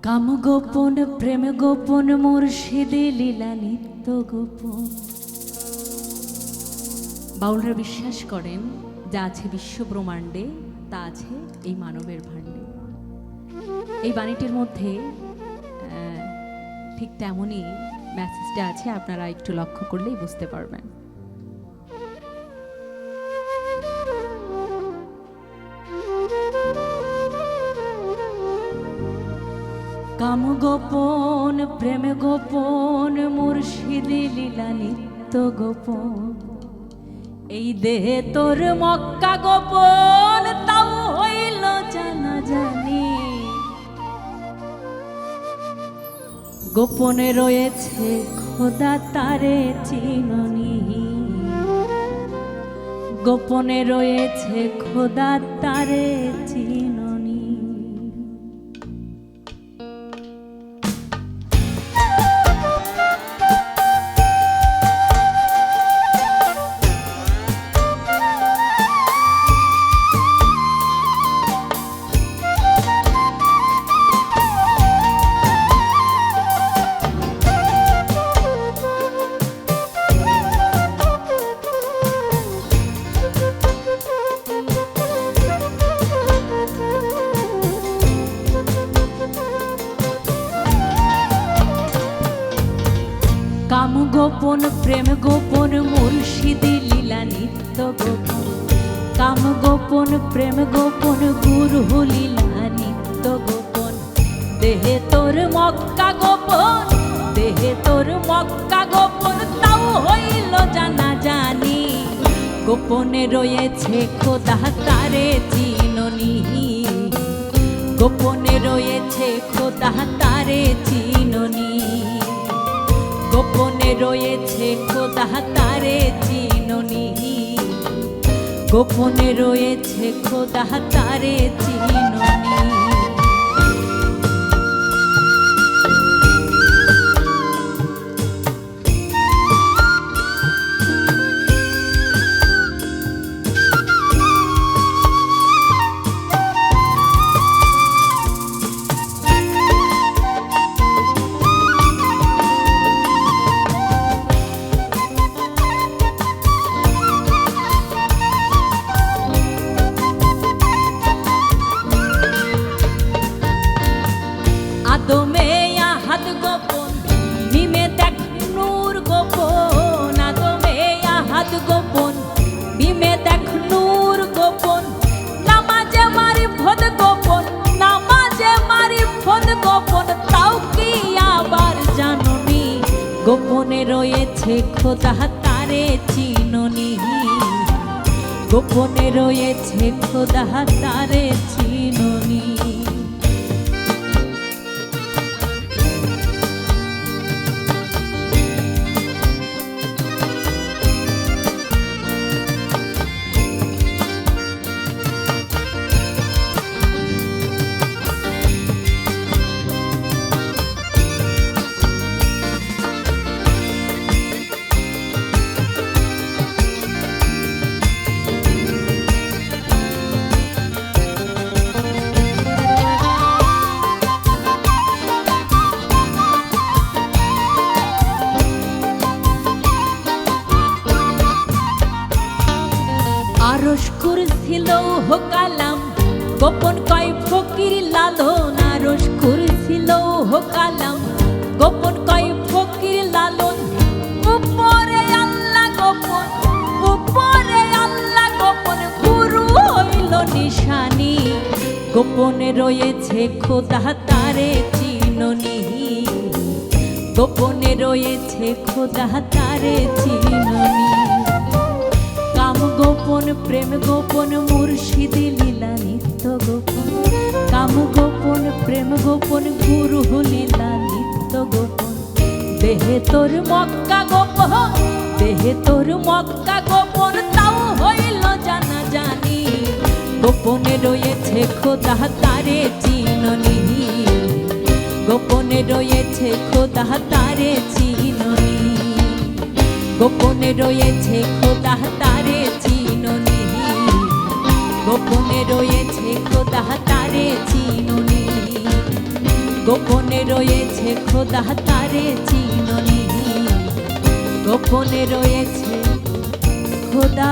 কাম গোপন প্রেম গোপন মুর্শিদে লীলা নিত্য গোপন। বাউলরা বিশ্বাস করেন যা আছে বিশ্ব ব্রহ্মাণ্ডে তা আছে এই মানবের ভাণ্ডে। এই বাণীটির মধ্যে ঠিক তেমনই মেসেজটা আছে, আপনারা একটু লক্ষ্য করলেই বুঝতে পারবেন। কাম গোপন প্রেম গোপন মুর্শিদে লীলা নিত্য গোপন। এই দেহে তোর মক্কা গোপন তাও হইল জানা জানি। গোপনে রয়েছে খোদা তারে চিননি। গোপনে রয়েছে খোদা তারে চিননি। কাম গোপন প্রেম গোপন মুর্শিদে লীলা নিত্য গোপন। কাম গোপন প্রেম গোপন গুরু লীলা নিত্য গোপন। দেহে তোর মক্কা গোপন, দেহে তোর মক্কা গোপন তাও হইল জানা জানি। গোপনে রয়েছে খোদা তারে চিননি। গোপনে রয়েছে খোদা তারে চিননি। গোপনে রয়েছে খোদা তারে চিননি। গোপনে রয়েছে খোদা তারে চিননি। আদমে আহাদ গোপন মিমে দেখ নূর গোপন। আদমে আহাদ গোপন মিমে দেখ নূর গোপন। নামাজে মারি ভদ গোপন, নামাজে মারি ভদ গোপন তাও কি আবার জাননি। গোপনে রয়েছে খোদা তারে চিননি। গোপনে রয়েছে খোদা তারে চিননি। আরশ কুরসিল কালাম গোপন কয় ফকির লালন। আরশ কুরসিল কালাম গোপন কয় ফকির লালন। উপরে আল্লাহ গোপন, উপরে আল্লাহ গোপন গুরু হইল নিশানি। গোপনে রয়েছে খোদা তারে চিননি। গোপনে রয়েছে খোদা তারে চিননি। কাম গোপন প্রেম গোপন মুর্শিদে লীলা নিত্য গোপন। কাম গোপন প্রেম গোপন গুরু লীলা নিত্য গোপন। দেহে তোর মক্কা গোপন, দেহে তোর মক্কা গোপন তাও হইল জানা জানি। গোপনে রয়েছে খোদা তারে চিননি। গোপনে রয়েছে খোদা তারে চিননি। গোপনে রয়েছে খোদা তারে চিননি। গোপনে রয়েছে খোদা তারে চিননি। গোপনে রয়েছে খোদা তারে চিননি, গোপনে রয়েছে খোদা